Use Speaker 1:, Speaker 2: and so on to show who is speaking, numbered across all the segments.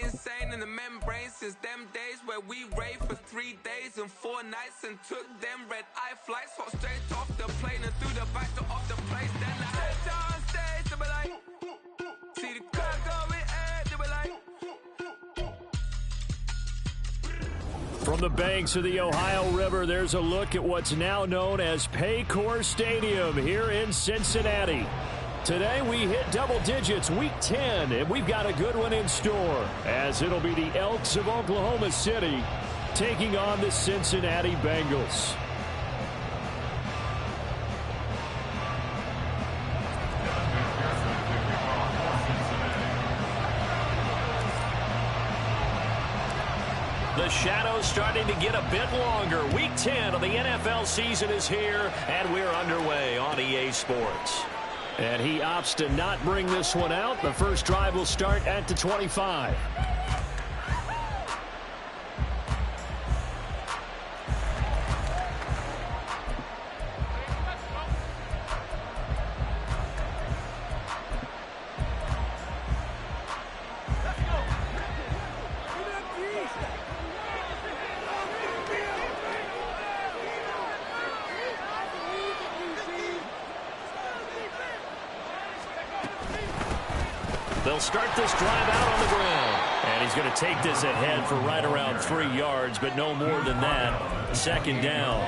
Speaker 1: insane in the membrane since them days where we raved for 3 days and 4 nights and took them red-eye flights, hot straight off the plane and through the back door of the place. Then I head down stage, they be like, see the crowd going ahead, they be like.
Speaker 2: From the banks of the Ohio River, there's a look at what's now known as Paycor Stadium here in Cincinnati. Today we hit double digits, week 10, and we've got a good one in store, as it'll be the Elks of Oklahoma City taking on the Cincinnati Bengals. The shadow's starting to get a bit longer. Week 10 of the NFL season is here, and we're underway on EA Sports. And he opts to not bring this one out. The first drive will start at the 25. They'll start this drive out on the ground. And he's going to take this ahead for right around 3 yards, but no more than that. Second down.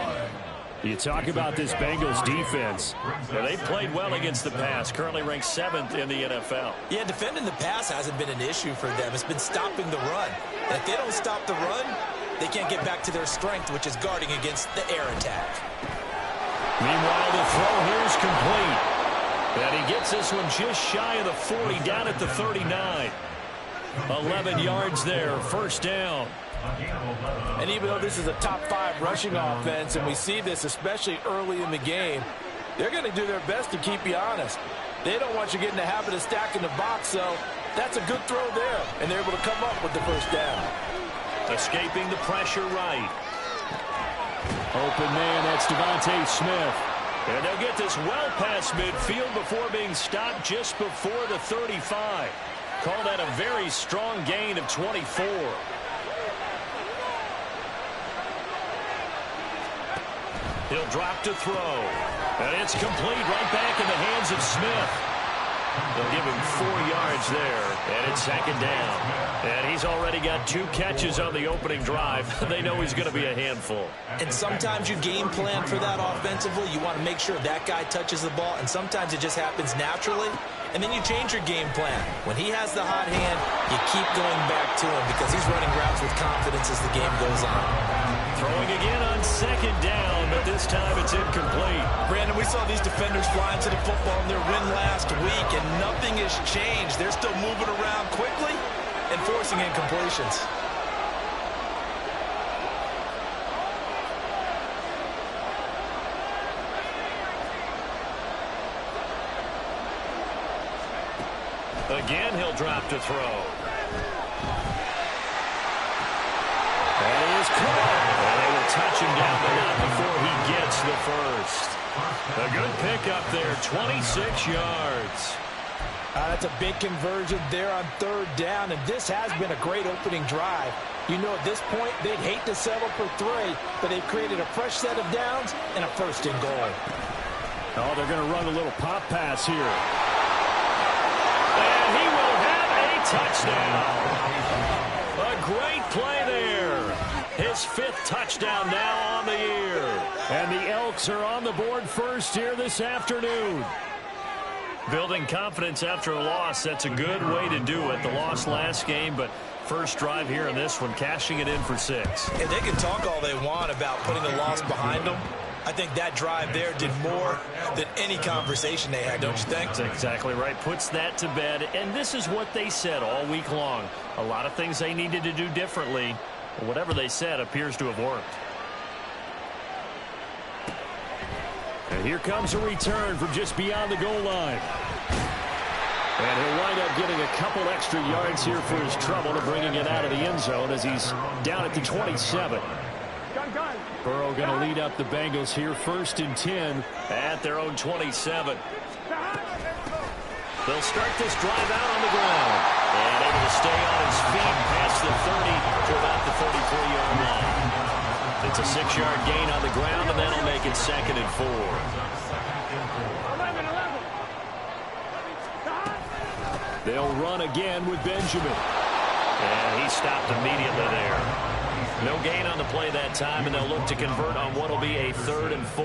Speaker 2: You talk about this Bengals defense. Well, they've played well against the pass, currently ranked 7th in the NFL.
Speaker 3: Yeah, defending the pass hasn't been an issue for them. It's been stopping the run. And if they don't stop the run, they can't get back to their strength, which is guarding against the air attack.
Speaker 2: Meanwhile, the throw here is complete. And he gets this one just shy of the 40, down at the 39. 11 yards there, first down.
Speaker 4: And even though this is a top 5 rushing offense, and we see this especially early in the game, they're going to do their best to keep you honest. They don't want you getting the habit of stacking the box, so that's a good throw there. And they're able to come up with the first down.
Speaker 2: Escaping the pressure right. Open man, that's Devontae Smith. And they'll get this well past midfield before being stopped just before the 35. Call that a very strong gain of 24. He'll drop to throw. And it's complete right back in the hands of Smith. They'll give him 4 yards there, and it's second down. And he's already got 2 catches on the opening drive. They know he's going to be a handful.
Speaker 3: And sometimes you game plan for that offensively. You want to make sure that guy touches the ball, and sometimes it just happens naturally. And then you change your game plan. When he has the hot hand, you keep going back to him because he's running routes with confidence as the game goes on.
Speaker 2: Throwing again on second down, but this time it's incomplete.
Speaker 4: Brandon, we saw these defenders flying to the football in their win last week, and nothing has changed. They're still moving around quickly and forcing incompletions.
Speaker 2: Again, he'll drop to throw. And he is caught. And they will touch him down, but not before he gets the first. A good pickup there, 26 yards.
Speaker 4: That's a big conversion there on third down, and this has been a great opening drive. You know, at this point, they'd hate to settle for 3, but they've created a fresh set of downs and a first and goal.
Speaker 2: Oh, they're going to run a little pop pass here. And he will have a touchdown. A great play there. His 5th touchdown now on the year. And the Elks are on the board first here this afternoon. Building confidence after a loss, that's a good way to do it. The loss last game, but first drive here in this one, cashing it in for 6.
Speaker 3: And they can talk all they want about putting a loss behind them. I think that drive there did more than any conversation they had, don't you think?
Speaker 2: That's exactly right. Puts that to bed. And this is what they said all week long. A lot of things they needed to do differently. Whatever they said appears to have worked. And here comes a return from just beyond the goal line. And he'll wind up getting a couple extra yards here for his trouble to bringing it out of the end zone as he's down at the 27. Burrow going to lead up the Bengals here, 1st and 10 at their own 27. They'll start this drive out on the ground. And able to stay on his feet 33-yard line. It's a 6-yard gain on the ground, and that'll make it 2nd and 4. They'll run again with Benjamin. And he stopped immediately there. No gain on the play that time, and they'll look to convert on what will be a 3rd and 4.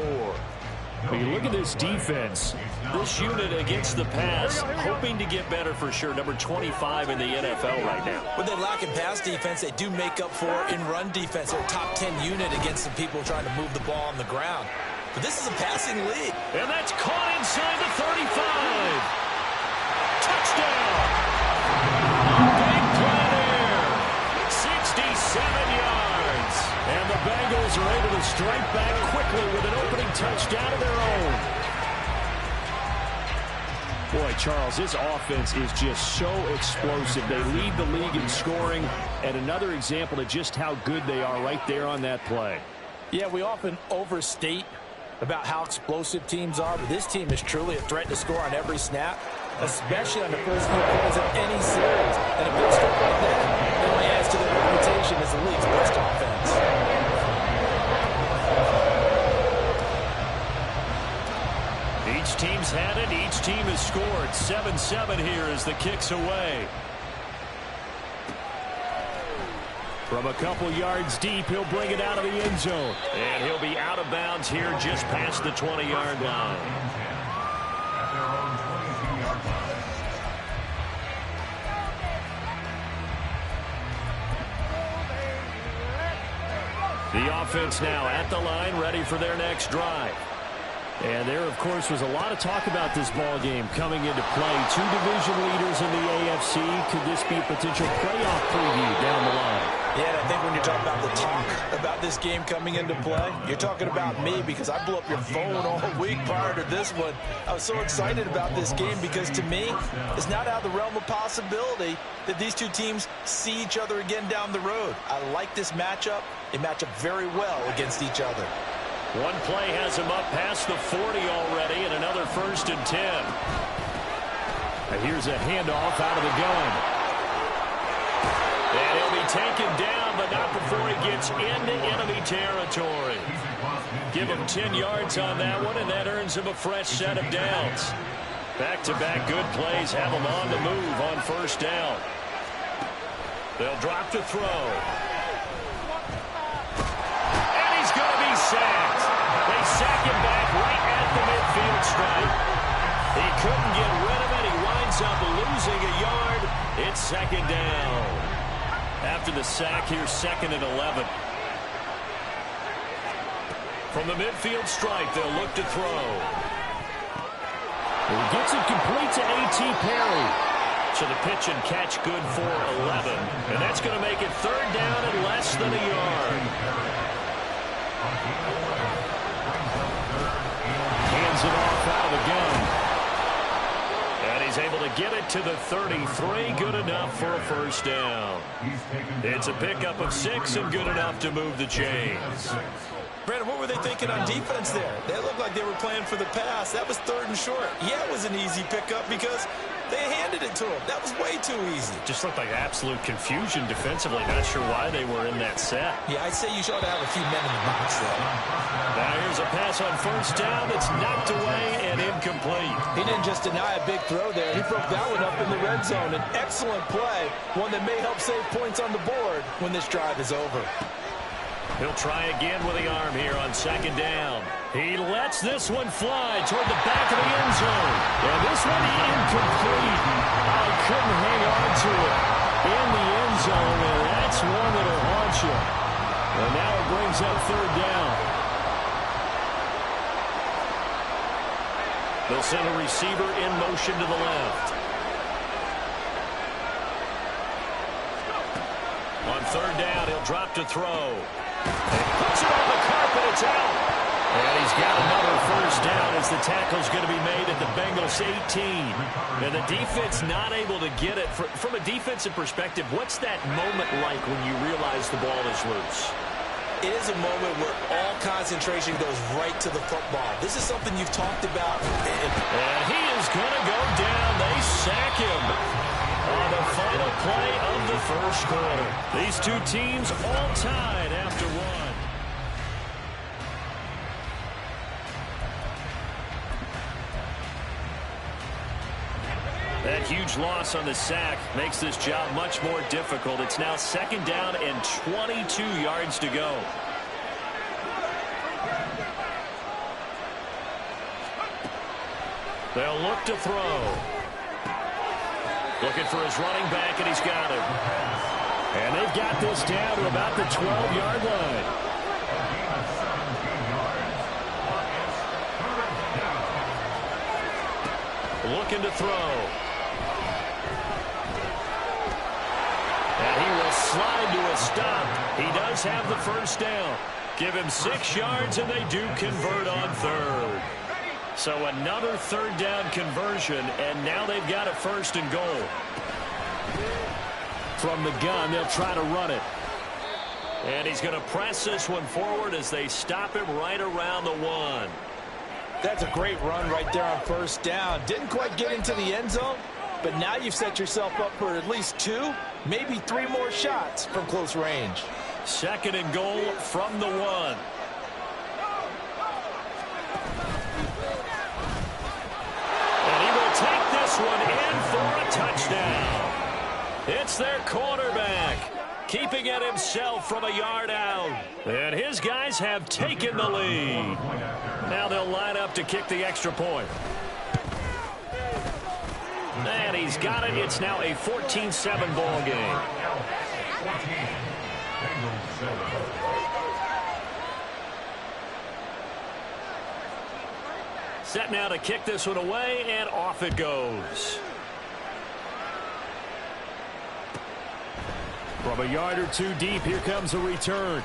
Speaker 2: When you look at this defense, this unit against the pass, hoping to get better for sure. Number 25 in the NFL right now.
Speaker 3: When they lack in pass defense, they do make up for in run defense. They're a top 10 unit against the people trying to move the ball on the ground. But this is a passing league.
Speaker 2: And that's caught inside the 35. Touchdown. Big play there. 67 yards. And the Bengals are able to strike back quickly with an opening touchdown of their own. Boy, Charles, this offense is just so explosive. They lead the league in scoring, and another example of just how good they are right there on that play.
Speaker 4: Yeah, we often overstate about how explosive teams are, but this team is truly a threat to score on every snap, especially on the first few plays of any series. And a big score like that only adds to their reputation as the league's best offense.
Speaker 2: Each team's had it. Each team has scored. 7-7 here as the kick's away. From a couple yards deep, he'll bring it out of the end zone. And he'll be out of bounds here just past the 20-yard line. The offense now at the line, ready for their next drive. And there, of course, was a lot of talk about this ball game coming into play. 2 division leaders in the AFC. Could this be a potential playoff preview down the line?
Speaker 3: Yeah, and I think when you're talking about the talk about this game coming into play, you're talking about me because I blew up your phone all week prior to this one. I was so excited about this game because, to me, it's not out of the realm of possibility that these two teams see each other again down the road. I like this matchup. They match up very well against each other.
Speaker 2: One play has him up past the 40 already, and another 1st and 10. And here's a handoff out of the gun. And he'll be taken down, but not before he gets into enemy territory. Give him 10 yards on that one, and that earns him a fresh set of downs. Back-to-back good plays have him on the move on 1st down. They'll drop to throw. And he's going to be sacked. They sack him back right at the midfield stripe. He couldn't get rid of it. He winds up losing a yard. It's 2nd down. After the sack, here's 2nd and 11. From the midfield stripe, they'll look to throw. He gets it complete to A.T. Perry. So the pitch and catch good for 11. And that's going to make it 3rd down and less than a yard. Hands it off out of the gun. And he's able to get it to the 33. Good enough for a 1st down. It's a pickup of 6 and good enough to move the chains.
Speaker 3: Brandon, what were they thinking on defense there? They looked like they were playing for the pass. That was 3rd and short. Yeah, it was an easy pickup because they handed it to him. That was way too easy.
Speaker 2: Just looked like absolute confusion defensively. Not sure why they were in that set.
Speaker 3: Yeah, I'd say you should have a few men in the box there.
Speaker 2: Now here's a pass on 1st down that's knocked away and incomplete.
Speaker 3: He didn't just deny a big throw there. He broke that one up in the red zone. An excellent play, one that may help save points on the board when this drive is over.
Speaker 2: He'll try again with the arm here on 2nd down. He lets this one fly toward the back of the end zone. And this one incomplete. I couldn't hang on to it in the end zone, and that's one that'll haunt you. And now it brings up 3rd down. They'll send a receiver in motion to the left. On 3rd down, he'll drop to throw. And puts it on the carpet. It's out. And he's got another 1st down as the tackle's going to be made at the Bengals 18. And the defense not able to get it. From a defensive perspective, what's that moment like when you realize the ball is loose?
Speaker 3: It is a moment where all concentration goes right to the football. This is something you've talked about.
Speaker 2: And he is going to go down. They sack him on the final play of the first quarter. These two teams all tied after one. That huge loss on the sack makes this job much more difficult. It's now 2nd down and 22 yards to go. They'll look to throw. Looking for his running back, and he's got it. And they've got this down to about the 12-yard line. Looking to throw. And he will slide to a stop. He does have the first down. Give him 6 yards, and they do convert on 3rd. So another 3rd down conversion, and now they've got a 1st and goal. From the gun, they'll try to run it. And he's going to press this one forward as they stop him right around the 1.
Speaker 4: That's a great run right there on 1st down. Didn't quite get into the end zone, but now you've set yourself up for at least 2, maybe 3 more shots from close range.
Speaker 2: 2nd and goal from the 1. Take this one in for a touchdown. It's their quarterback, keeping it himself from a yard out. And his guys have taken the lead. Now they'll line up to kick the extra point. And he's got it. It's now a 14-7 ball game. Set now to kick this one away, and off it goes. From a yard or 2 deep, here comes a return.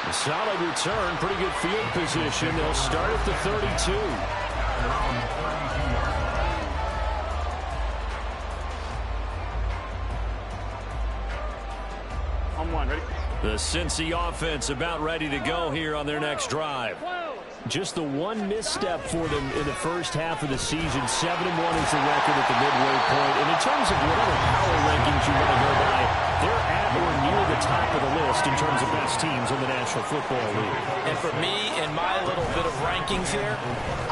Speaker 2: A solid return, pretty good field position. They'll start at the 32.
Speaker 5: On 1, ready?
Speaker 2: The Cincy offense about ready to go here on their next drive. Just the one misstep for them in the first half of the season. 7-1 is the record at the midway point. And in terms of whatever power rankings you want to go by, they're at or near the top of the list in terms of best teams in the National Football League.
Speaker 3: And for me, in my little bit of rankings here,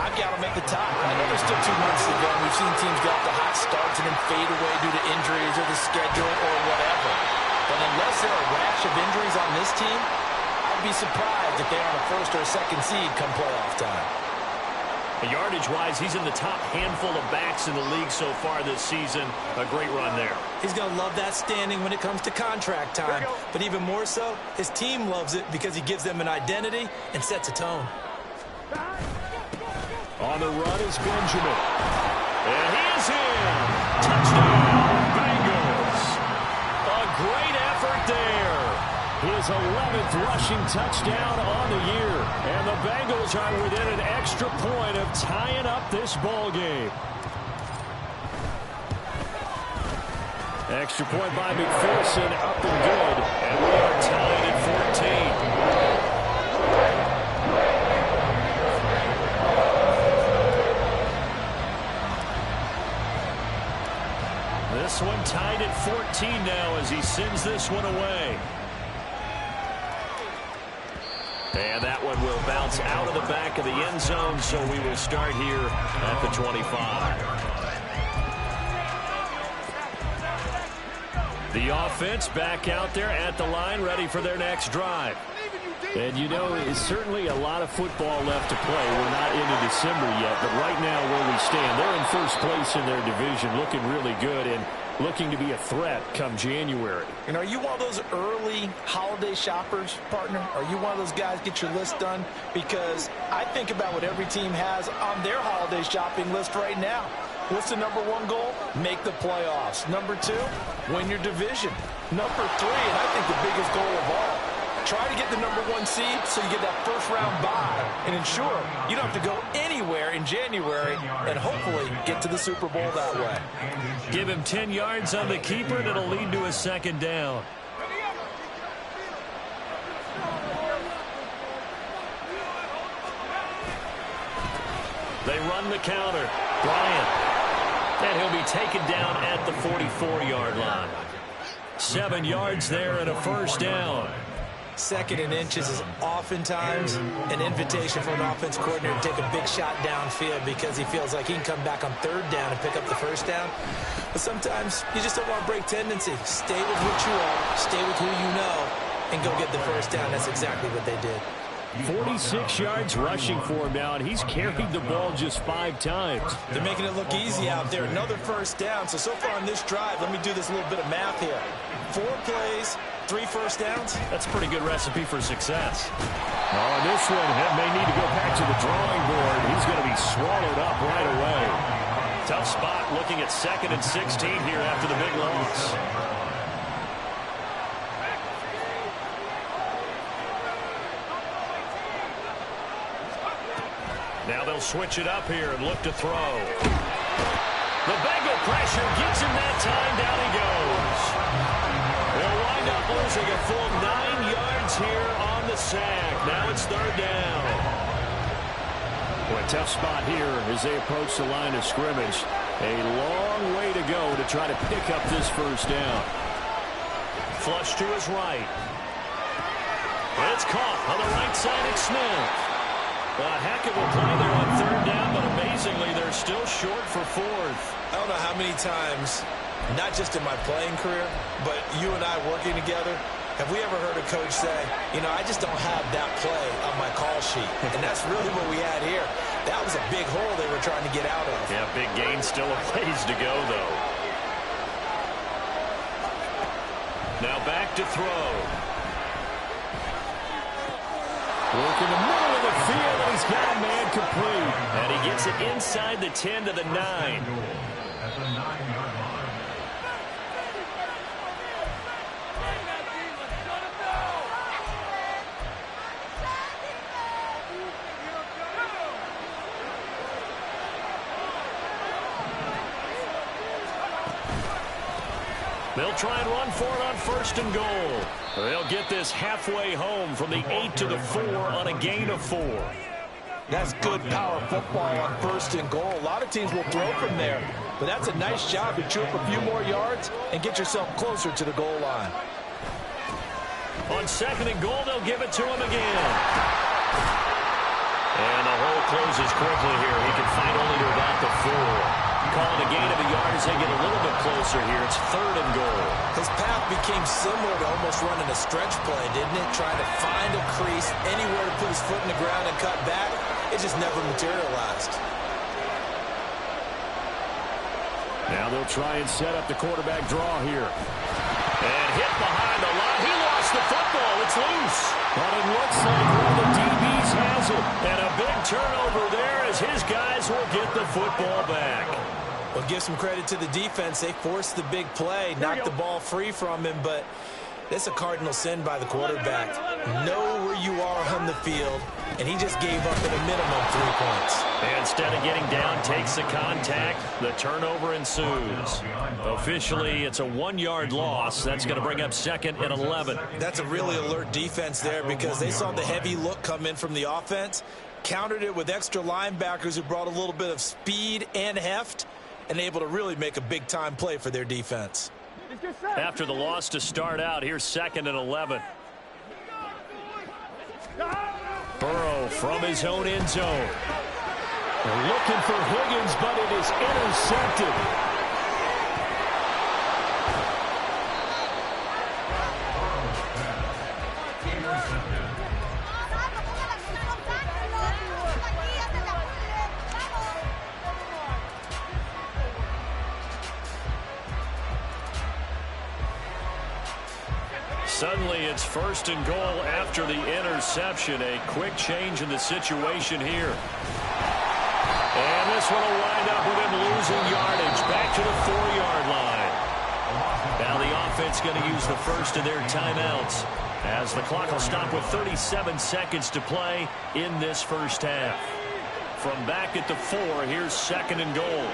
Speaker 3: I've got them at the top. I know there's still 2 months to go. We've seen teams get off to hot starts and then fade away due to injuries or the schedule or whatever. But unless there are a rash of injuries on this team, I'd be surprised if they're on a 1st or a 2nd seed come playoff time.
Speaker 2: Yardage-wise, he's in the top handful of backs in the league so far this season. A great run there.
Speaker 3: He's going to love that standing when it comes to contract time. But even more so, his team loves it because he gives them an identity and sets a tone.
Speaker 2: On the run is Benjamin. And he is in. Touchdown, Bengals. A great effort there. His 11th rushing touchdown on the year. And the Bengals are within an extra point of tying up this ball game. Extra point by McPherson, up and good. And we are tied at 14. This one tied at 14 now as he sends this one away. And that one will bounce out of the back of the end zone, so we will start here at the 25. The offense back out there at the line, ready for their next drive. And, you know, it's certainly a lot of football left to play. We're not into December yet, but right now where we stand, they're in first place in their division, looking really good and looking to be a threat come January.
Speaker 3: And are you one of those early holiday shoppers, partner? Are you one of those guys get your list done? Because I think about what every team has on their holiday shopping list right now. What's the number 1 goal? Make the playoffs. Number 2, win your division. Number 3, and I think the biggest goal of all, try to get the number 1 seed so you get that first-round bye and ensure you don't have to go anywhere in January and hopefully get to the Super Bowl that way.
Speaker 2: Give him 10 yards on the keeper, and it'll lead to a 2nd down. They run the counter. Bryant. And he'll be taken down at the 44-yard line. 7 yards there and a first down.
Speaker 3: 2nd and inches is oftentimes an invitation for an offense coordinator to take a big shot downfield because he feels like he can come back on 3rd down and pick up the first down. But sometimes you just don't want to break tendency. Stay with what you are, stay with who you know, and go get the first down. That's exactly what they did.
Speaker 2: 46 yards rushing for him now, and he's carried the ball just 5 times.
Speaker 3: They're making it look easy out there. Another first down. So far on this drive, let me do this little bit of math here. 4 plays, 3 first downs.
Speaker 2: That's a pretty good recipe for success. Oh, and this one may need to go back to the drawing board. He's going to be swallowed up right away. Tough spot looking at 2nd and 16 here after the big loss. Now they'll switch it up here and look to throw. The Bengal pressure gets him that time. Down he goes. They'll wind up losing a full 9 yards here on the sack. Now it's 3rd down. Boy, tough spot here as they approach the line of scrimmage. A long way to go to try to pick up this first down. Flush to his right. It's caught on the right side of Smith. A heck of a play there on 3rd down, but amazingly, they're still short for 4th.
Speaker 3: I don't know how many times, not just in my playing career, but you and I working together, have we ever heard a coach say, you know, I just don't have that play on my call sheet. And that's really what we had here. That was a big hole they were trying to get out of.
Speaker 2: Yeah, big gain, still a ways to go, though. Now back to throw. Work in the middle of the field, and he's got a man complete. And he gets it inside the 10 to the 9.
Speaker 5: At the 9-yard line.
Speaker 2: They'll try and run for it on 1st and goal. They'll get this halfway home from the 8 to the 4 on a gain of 4.
Speaker 4: That's good power football on 1st and goal. A lot of teams will throw from there, but that's a nice job to chew up a few more yards and get yourself closer to the goal line.
Speaker 2: On 2nd and goal, they'll give it to him again. And the hole closes quickly here. He can find only to about the 4. Calling a gain of a yard as they get a little bit closer here. It's 3rd and goal.
Speaker 3: His path became similar to almost running a stretch play, didn't it? Trying to find a crease, anywhere to put his foot in the ground and cut back. It just never materialized.
Speaker 2: Now they'll try and set up the quarterback draw here. And hit behind the line. He lost the football. It's loose. But it looks like one of the DBs has it. And a big turnover there as his guys will get the football back.
Speaker 3: Well, give some credit to the defense. They forced the big play, knocked the ball free from him, but that's a cardinal sin by the quarterback. Know where you are on the field, and he just gave up at a minimum 3 points.
Speaker 2: And instead of getting down, takes the contact. The turnover ensues. Officially, it's a 1-yard loss. That's going to bring up 2nd and 11.
Speaker 3: That's a really alert defense there because they saw the heavy look come in from the offense, countered it with extra linebackers who brought a little bit of speed and heft, and able to really make a big-time play for their defense.
Speaker 2: After the loss to start out, here's 2nd and 11. Burrow from his own end zone. They're looking for Higgins, but it is intercepted. Suddenly, it's 1st and goal after the interception. A quick change in the situation here. And this one will wind up with him losing yardage. Back to the 4-yard line. Now the offense going to use the first of their timeouts as the clock will stop with 37 seconds to play in this first half. From back at the 4, here's 2nd and goal.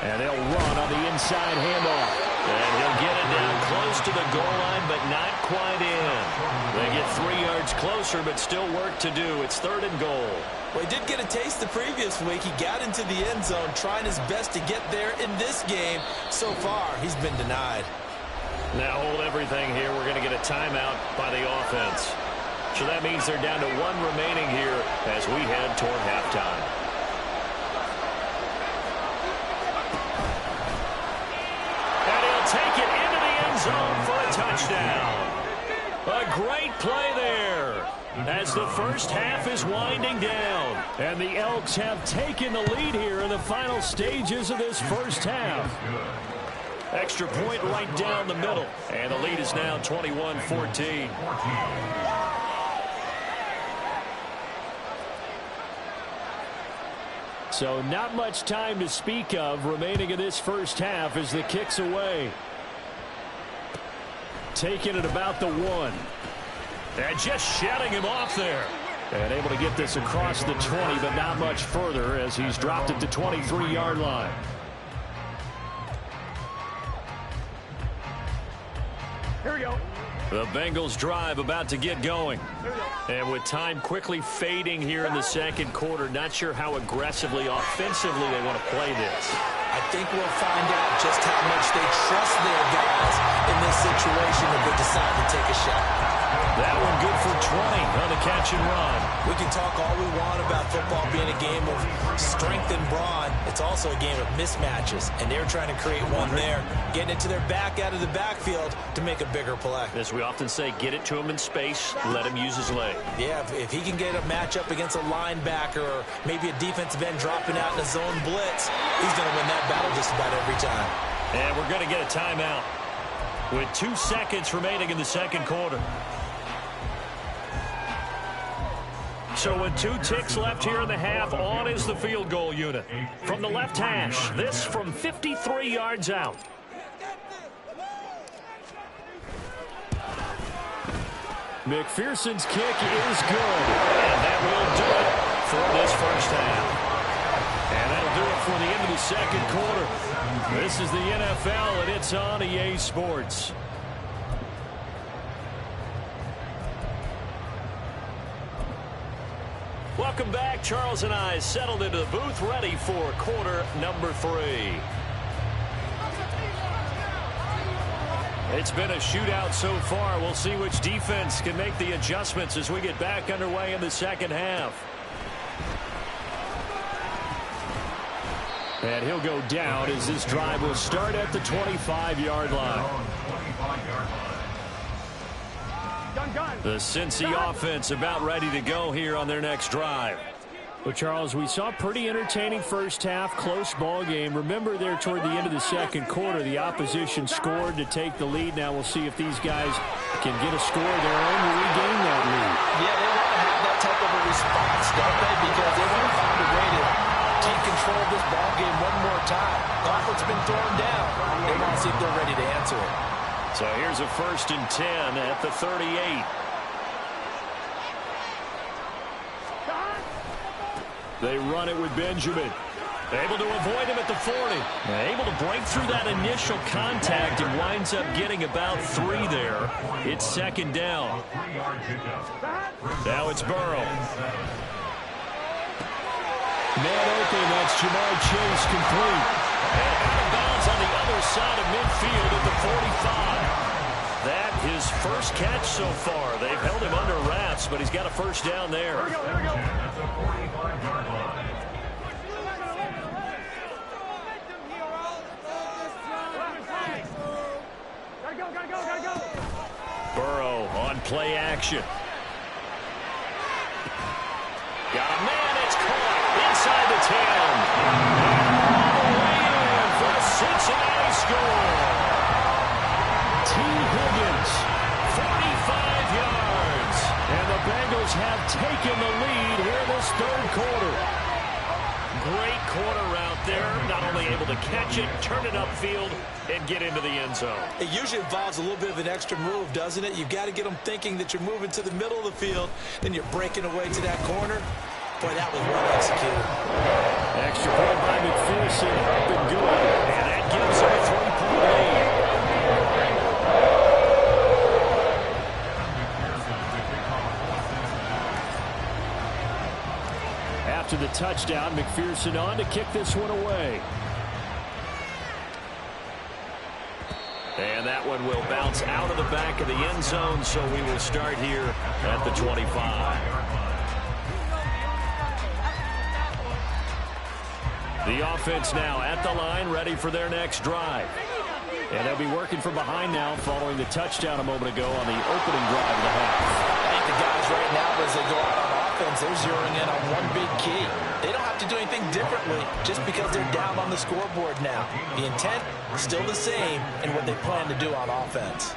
Speaker 2: And they'll run on the inside handoff. And he'll get it down close to the goal line, but not quite in. They get 3 yards closer, but still work to do. It's 3rd and goal.
Speaker 3: Well, he did get a taste the previous week. He got into the end zone, trying his best to get there in this game. So far, he's been denied.
Speaker 2: Now hold everything here. We're going to get a timeout by the offense. So that means they're down to 1 remaining here as we head toward halftime. And he'll take it into the end zone for a touchdown. A great play there as the first half is winding down. And the Elks have taken the lead here in the final stages of this first half. Extra point right down the middle. And the lead is now 21-14. So not much time to speak of remaining in this first half as the kick's away. Taking it about the 1. And just shutting him off there. And able to get this across the 20, but not much further as he's dropped it to 23-yard line. Here we go. The Bengals drive about to get going. And with time quickly fading here in the second quarter, not sure how aggressively, offensively they want to play this.
Speaker 3: I think we'll find out just how much they trust their guys in this situation if they decide to take a shot.
Speaker 2: That one good for 20 on the catch and run.
Speaker 3: We can talk all we want about football being a game of strength and brawn. It's also a game of mismatches, and they're trying to create one there, getting it to their back out of the backfield to make a bigger play.
Speaker 2: As we often say, get it to him in space, let him use his leg.
Speaker 3: Yeah, if he can get a matchup against a linebacker or maybe a defensive end dropping out in a zone blitz, he's going to win that battle just about every time.
Speaker 2: And we're going to get a timeout with 2 seconds remaining in the second quarter. So with 2 ticks left here in the half, on is the field goal unit. From the left hash, this from 53 yards out. McPherson's kick is good. And that will do it for this first half. And that'll do it for the end of the second quarter. This is the NFL, and it's on EA Sports. Welcome back. Charles and I settled into the booth, ready for quarter number 3. It's been a shootout so far. We'll see which defense can make the adjustments as we get back underway in the second half. And he'll go down as this drive will start at the 25-yard line. The Cincy offense about ready to go here on their next drive. Well, Charles, we saw a pretty entertaining first half, close ball game. Remember there toward the end of the second quarter, the opposition scored to take the lead. Now we'll see if these guys can get a score of their own to regain that lead.
Speaker 3: Yeah, they want to have that type of a response, don't they? Because they want to find a way to take control of this ball game one more time. Gauntlet's been thrown down. They want to see if they're ready to answer it.
Speaker 2: So here's a 1st and 10 at the 38. They run it with Benjamin. Able to avoid him at the 40. Able to break through that initial contact and winds up getting about 3 there. It's 2nd down. Now it's Burrow. Man open, that's Jamar Chase complete. And out of bounds on the other side of midfield at the 45. That his first catch so far. They've held him under wraps, but he's got a first down there.
Speaker 5: At the 45-yard line.
Speaker 2: Burrow on play action. Got a man, it's caught inside the 10. All the way in for a Cincinnati score. T. Higgins, 45 yards. And the Bengals have taken the lead here in this third quarter. Great corner route there. Not only able to catch it, turn it upfield, and get into the end zone.
Speaker 3: It usually involves a little bit of an extra move, doesn't it? You've got to get them thinking that you're moving to the middle of the field, then you're breaking away to that corner. Boy, that was well executed.
Speaker 2: Extra point by McPherson, up and good. And that gives them a 3-point lead. touchdown. McPherson on to kick this one away. And that one will bounce out of the back of the end zone, so we will start here at the 25. The offense now at the line, ready for their next drive. And they'll be working from behind now following the touchdown a moment ago on the opening drive of the half.
Speaker 3: I think the guys right now, as they go out on offense, they're zeroing in on one big key. They don't have to do anything differently just because they're down on the scoreboard now. The intent still the same in what they plan to do on offense.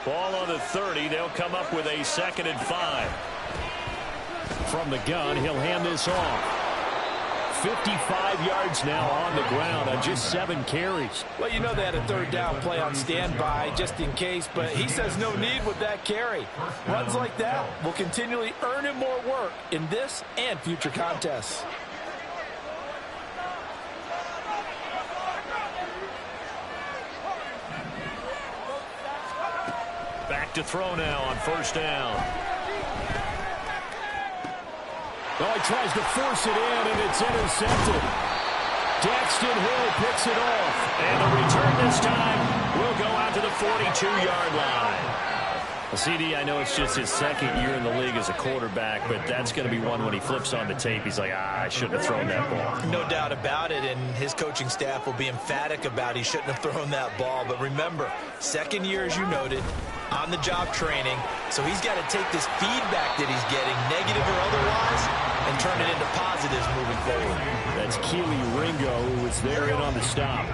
Speaker 2: Ball on the 30. They'll come up with a 2nd and 5. From the gun, he'll hand this off. 55 yards now on the ground on just 7 carries.
Speaker 4: Well, you know they had a 3rd down play on standby just in case, but he says no need with that carry. Runs like that will continually earn him more work in this and future contests.
Speaker 2: Back to throw now on 1st down. Oh, he tries to force it in, and it's intercepted. Daxton Hill picks it off. And the return this time will go out to the 42-yard line. Well, CD, I know it's just his 2nd year in the league as a quarterback, but that's going to be one when he flips on the tape. He's like, I shouldn't have thrown that ball.
Speaker 3: No doubt about it, and his coaching staff will be emphatic about he shouldn't have thrown that ball. But remember, 2nd year, as you noted, on-the-job training, so he's got to take this feedback that he's getting, negative or otherwise, and turn it into positives moving forward.
Speaker 2: That's Keely Ringo, who was there in on the stop.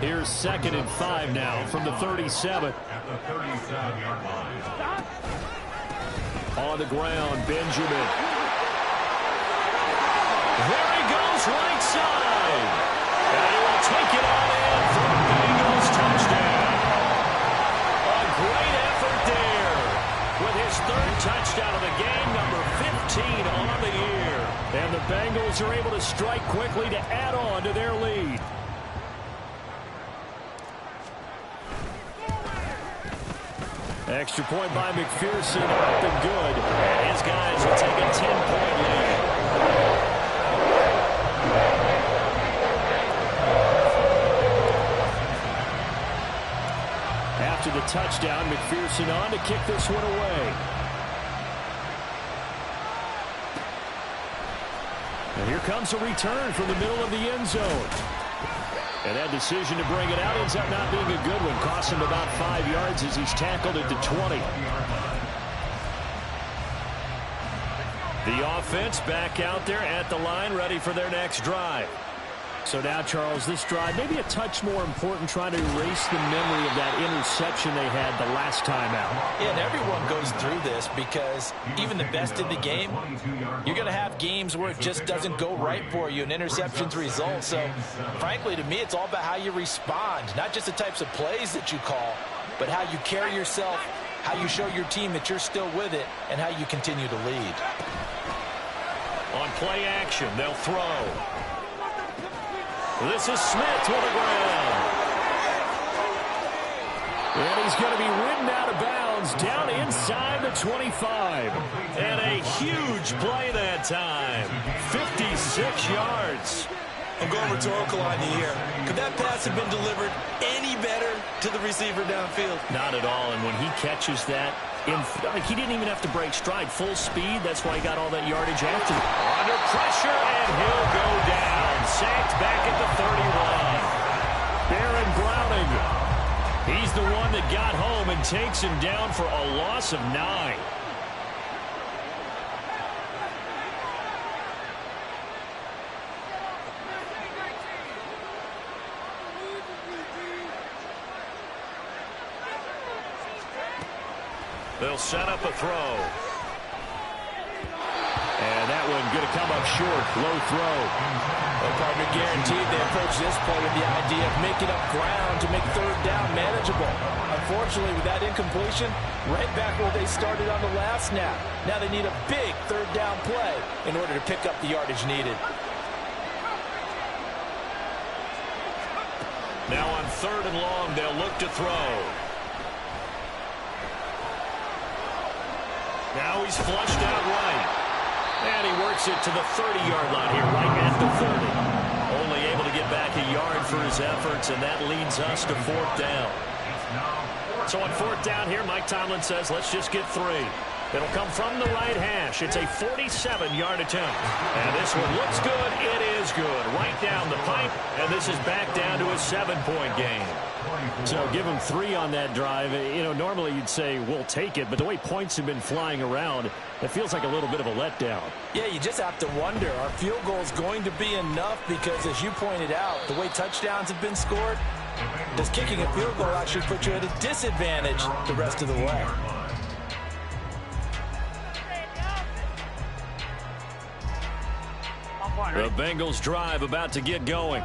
Speaker 2: Here's 2nd and 5 now from the 37. On the ground, Benjamin. There he goes, right side. And he will take it on in for the Bengals touchdown. A great effort there with his 3rd touchdown of the game, number 15 on the year. And the Bengals are able to strike quickly to add on to their lead. Extra point by McPherson, up and good. And his guys will take a 10-point lead. After the touchdown, McPherson on to kick this one away. And here comes a return from the middle of the end zone. And that decision to bring it out ends up not being a good one. Costs him about 5 yards as he's tackled at the 20. The offense back out there at the line, ready for their next drive. So now, Charles, this drive maybe a touch more important, trying to erase the memory of that interception they had the last time out.
Speaker 3: Yeah, and everyone goes through this because even the best in the game, you're going to have games where it just doesn't go right for you and interceptions result. So, frankly, to me, it's all about how you respond, not just the types of plays that you call, but how you carry yourself, how you show your team that you're still with it, and how you continue to lead.
Speaker 2: On play action, they'll throw. This is Smith to the ground. And he's going to be ridden out of bounds down inside the 25. And a huge play that time. 56 yards.
Speaker 3: I'm going rhetorical on you here. Could that pass have been delivered any better to the receiver downfield?
Speaker 2: Not at all. And when he catches that, he didn't even have to break stride. Full speed. That's why he got all that yardage after. Under pressure, and he'll go down. Sacked back at the 31. Baron Browning. He's the one that got home and takes him down for a loss of 9. They'll set up a throw. And that one going to come up short. Low throw.
Speaker 4: Well, partner, guaranteed they approach this play with the idea of making up ground to make 3rd down manageable. Unfortunately, with that incompletion, right back where they started on the last snap. Now they need a big 3rd down play in order to pick up the yardage needed.
Speaker 2: Now on 3rd and long, they'll look to throw. Now he's flushed out right. And he works it to the 30-yard line here, right at the 30. Only able to get back a yard for his efforts, and that leads us to 4th down. So on 4th down here, Mike Tomlin says, let's just get 3. It'll come from the right hash. It's a 47-yard attempt. And this one looks good. It is good. Right down the pipe. And this is back down to a 7-point game. So give him 3 on that drive. You know, normally you'd say, we'll take it. But the way points have been flying around, it feels like a little bit of a letdown.
Speaker 4: Yeah, you just have to wonder, are field goals going to be enough? Because as you pointed out, the way touchdowns have been scored, does kicking a field goal actually put you at a disadvantage the rest of the way?
Speaker 2: The Bengals drive about to get going.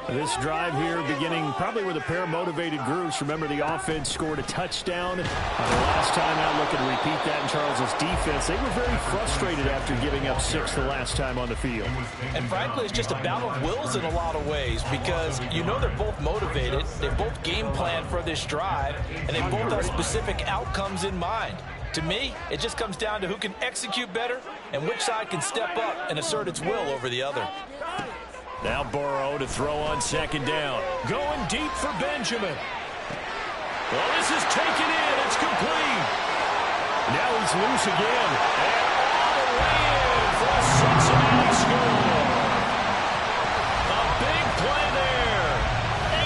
Speaker 2: This drive here beginning probably with a pair of motivated groups. Remember, the offense scored a touchdown the last time out. Looking to repeat that in Charles's defense. They were very frustrated after giving up 6 the last time on the field.
Speaker 4: And frankly, it's just a battle of wills in a lot of ways because you know they're both motivated. They both game plan for this drive, and they both have specific outcomes in mind. To me, it just comes down to who can execute better and which side can step up and assert its will over the other.
Speaker 2: Now Burrow to throw on 2nd down. Going deep for Benjamin. Well, this is taken in. It's complete. Now he's loose again. And all the way in for a Cincinnati score. A big play there.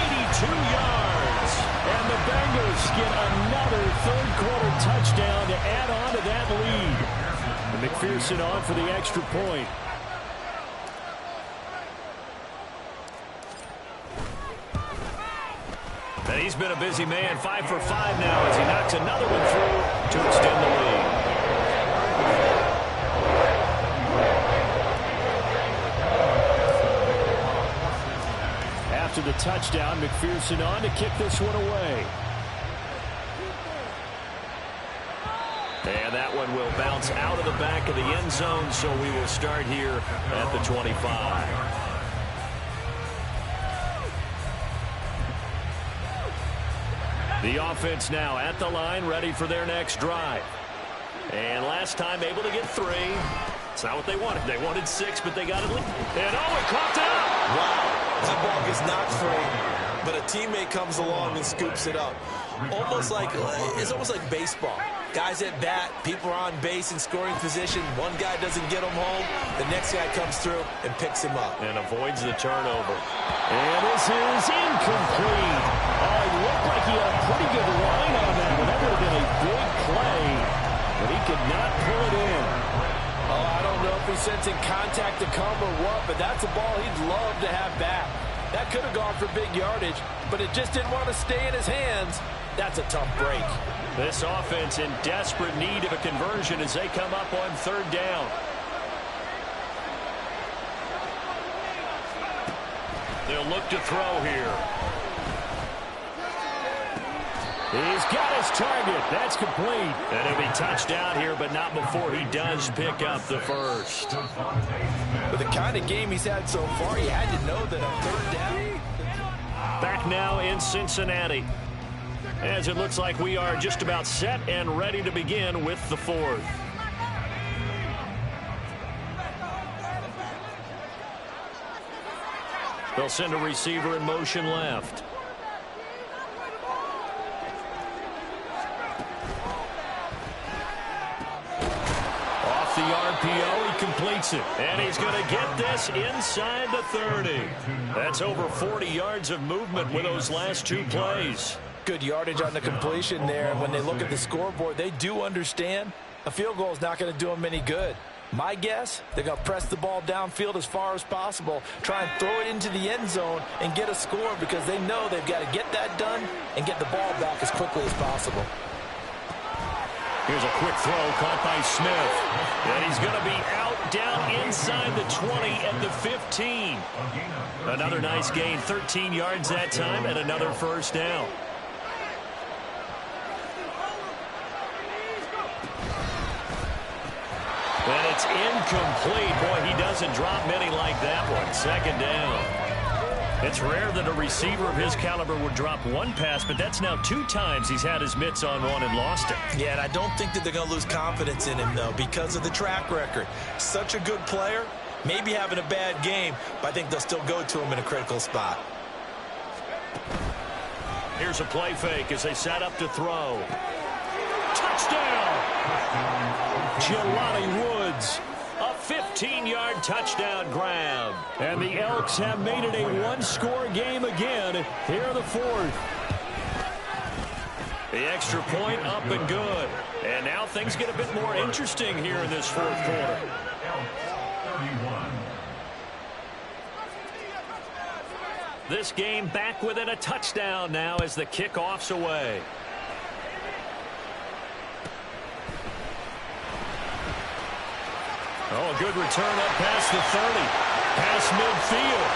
Speaker 2: 82 yards. And the Bengals get another 3rd-quarter touchdown to add on to that lead. And McPherson on for the extra point. And he's been a busy man, 5 for 5 now as he knocks another one through to extend the lead. After the touchdown, McPherson on to kick this one away. And that one will bounce out of the back of the end zone, so we will start here at the 25. The offense now at the line, ready for their next drive. And last time able to get 3. It's not what they wanted. They wanted 6, but they got it. And oh, it caught out.
Speaker 3: Wow, that ball gets knocked free, but a teammate comes along and scoops it up. It's almost like baseball. Guys at bat, people are on base in scoring position. One guy doesn't get him home. The next guy comes through and picks him up.
Speaker 2: And avoids the turnover. And this is incomplete. Oh, it looked like he had a pretty good line on that one. That would have been a big play, but he could not pull it in.
Speaker 4: Oh, I don't know if he's sensing contact to come or what, but that's a ball he'd love to have back. That could have gone for big yardage, but it just didn't want to stay in his hands. That's a tough break.
Speaker 2: This offense in desperate need of a conversion as they come up on 3rd down. They'll look to throw here. He's got his target. That's complete. And he'll be touched down here, but not before he does pick up the first.
Speaker 4: With the kind of game he's had so far, you had to know that on 3rd down.
Speaker 2: Back now in Cincinnati, as it looks like we are just about set and ready to begin with the 4th. They'll send a receiver in motion left. Off the RPO, he completes it. And he's going to get this inside the 30. That's over 40 yards of movement with those last 2 plays.
Speaker 4: Good yardage on the completion there. When they look at the scoreboard, they do understand a field goal is not going to do them any good. My guess, they're going to press the ball downfield as far as possible, try and throw it into the end zone and get a score because they know they've got to get that done and get the ball back as quickly as possible.
Speaker 2: Here's a quick throw caught by Smith. And he's going to be out down inside the 20 at the 15. Another nice gain, 13 yards that time, and another 1st down. And it's incomplete. Boy, he doesn't drop many like that one. 2nd down. It's rare that a receiver of his caliber would drop one pass, but that's now 2 times he's had his mitts on one and lost it.
Speaker 3: Yeah, and I don't think that they're going to lose confidence in him, though, because of the track record. Such a good player, maybe having a bad game, but I think they'll still go to him in a critical spot.
Speaker 2: Here's a play fake as they set up to throw. Touchdown! Jelani Woods. A 15-yard touchdown grab. And the Elks have made it a one-score game again here in the 4th. The extra point up and good. And now things get a bit more interesting here in this 4th quarter. This game back within a touchdown now as the kickoff's away. Oh, a good return up past the 30. Past midfield.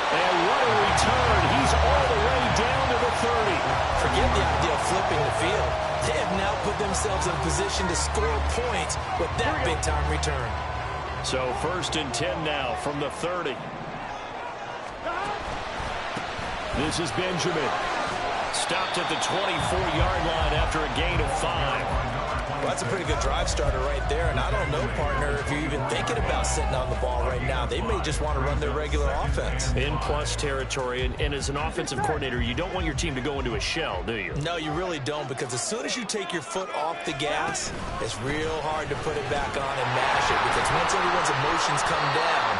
Speaker 2: And what a return. He's all the way down to the 30.
Speaker 3: Forget the idea of flipping the field. They have now put themselves in a position to score points with that big-time return.
Speaker 2: So 1st and 10 now from the 30. This is Benjamin. Stopped at the 24-yard line after a gain of 5.
Speaker 3: Well, that's a pretty good drive starter right there, and I don't know, partner, if you're even thinking about sitting on the ball right now. They may just want to run their regular offense.
Speaker 2: In plus territory, and as an offensive coordinator, you don't want your team to go into a shell, do you?
Speaker 3: No, you really don't, because as soon as you take your foot off the gas, it's real hard to put it back on and mash it, because once everyone's emotions come down,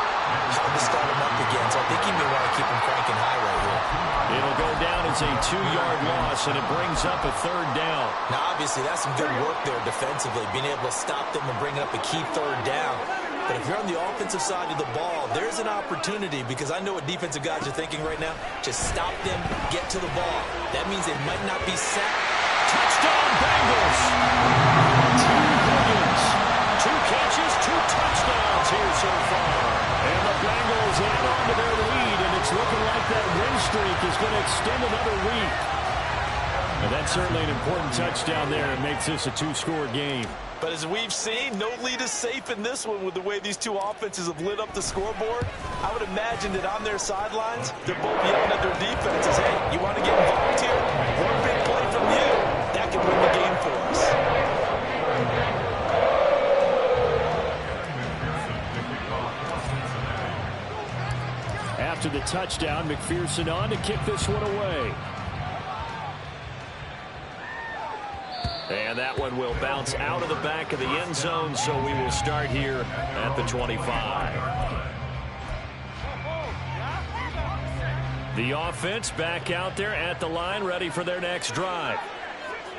Speaker 3: it's hard to start them up again. So I think you may want to keep them cranking high right here.
Speaker 2: It'll go down as a 2-yard loss, and it brings up a 3rd down.
Speaker 3: Now, obviously, that's some good work there defensively, being able to stop them and bring up a key 3rd down. But if you're on the offensive side of the ball, there's an opportunity, because I know what defensive guys are thinking right now. Just stop them, get to the ball. That means they might not be sacked.
Speaker 2: Touchdown, Bengals! 2 Williams. 2 catches, 2 touchdowns here so far. And the Bengals add on to their lead, and it's looking like that win streak is going to extend another week. And that's certainly an important touchdown there. It makes this a 2-score game.
Speaker 4: But as we've seen, no lead is safe in this one with the way these two offenses have lit up the scoreboard. I would imagine that on their sidelines, they're both yelling at their defenses, hey, you want to get involved here? One big play from you. That could win the game for us.
Speaker 2: After the touchdown, McPherson on to kick this one away. And that one will bounce out of the back of the end zone, so we will start here at the 25. The offense back out there at the line, ready for their next drive.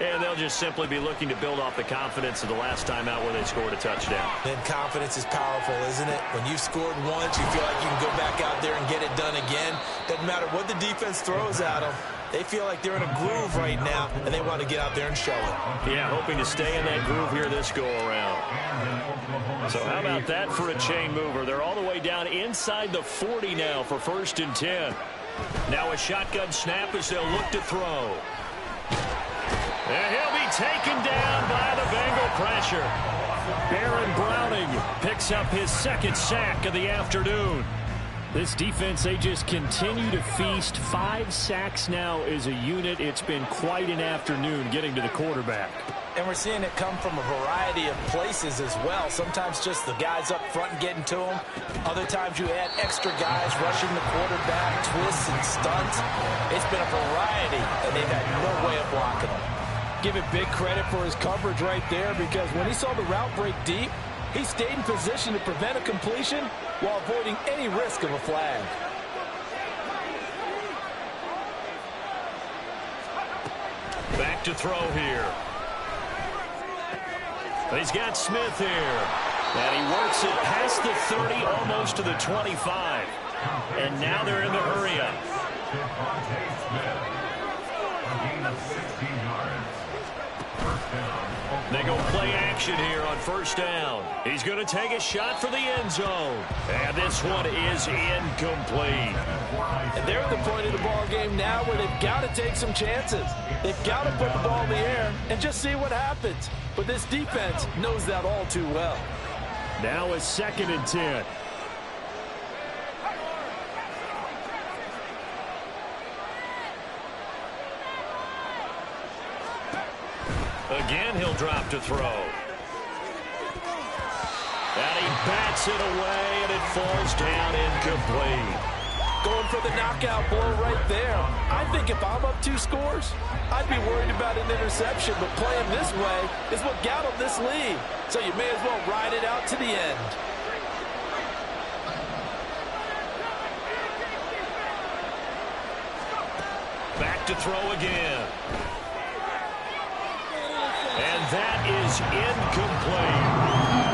Speaker 2: And they'll just simply be looking to build off the confidence of the last time out where they scored a touchdown.
Speaker 3: Then confidence is powerful, isn't it? When you've scored once, you feel like you can go back out there and get it done again. Doesn't matter what the defense throws at them. They feel like they're in a groove right now, and they want to get out there and show it.
Speaker 2: Yeah, hoping to stay in that groove here this go-around. So how about that for a chain mover? They're all the way down inside the 40 now for 1st and 10. Now a shotgun snap as they'll look to throw. And he'll be taken down by the Bengal pressure. Baron Browning picks up his 2nd sack of the afternoon. This defense, they just continue to feast. 5 sacks now as a unit. It's been quite an afternoon getting to the quarterback.
Speaker 3: And we're seeing it come from a variety of places as well. Sometimes just the guys up front getting to them. Other times you add extra guys rushing the quarterback, twists and stunts. It's been a variety, and they've had no way of blocking them.
Speaker 4: Give it big credit for his coverage right there, because when he saw the route break deep, he stayed in position to prevent a completion while avoiding any risk of a flag.
Speaker 2: Back to throw here. He's got Smith here. And he works it past the 30, almost to the 25. And now they're in the hurry-up. They go play action here on 1st down. He's going to take a shot for the end zone. And this one is incomplete.
Speaker 4: And they're at the point of the ball game now where they've got to take some chances. They've got to put the ball in the air and just see what happens. But this defense knows that all too well.
Speaker 2: Now a 2nd and 10. Again, he'll drop to throw. And he bats it away, and it falls down incomplete.
Speaker 4: Going for the knockout blow right there. I think if I'm up 2 scores, I'd be worried about an interception, but playing this way is what got him this lead. So you may as well ride it out to the end.
Speaker 2: Back to throw again. And that is incomplete.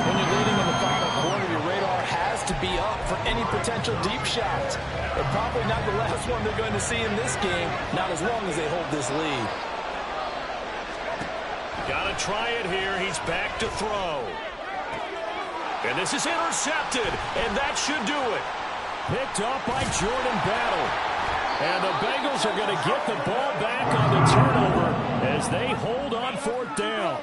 Speaker 4: When you're leading in the final quarter, your radar has to be up for any potential deep shots. But probably not the last one they're going to see in this game, not as long as they hold this lead.
Speaker 2: Got to try it here. He's back to throw. And this is intercepted, and that should do it. Picked up by Jordan Battle. And the Bengals are going to get the ball back on the turnover as they hold on 4th down.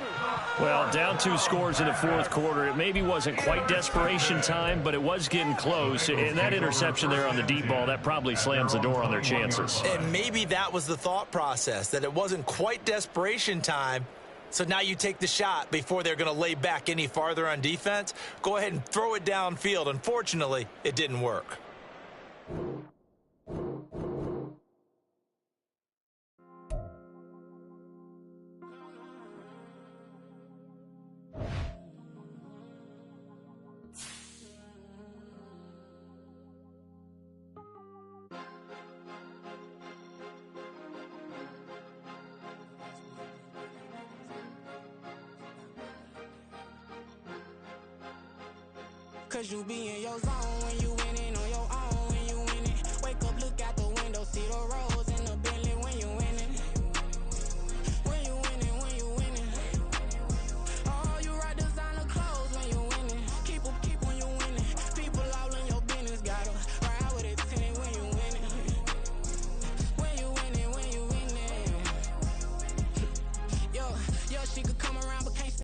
Speaker 2: Well, down 2 scores in the 4th quarter. It maybe wasn't quite desperation time, but it was getting close. And that interception there on the deep ball, that probably slams the door on their chances.
Speaker 3: And maybe that was the thought process, that it wasn't quite desperation time. So now you take the shot before they're going to lay back any farther on defense. Go ahead and throw it downfield. Unfortunately, it didn't work.
Speaker 6: Cause you be in your zone when you winning on your own when you winning. Wake up, look out the window, see the rose in the Bentley when you winning. When you winning. Oh, you ride designer clothes when you winning. Keep when you winning. People all in your business, gotta ride with it 10 when you winning. When you winning. Yo, she could come around but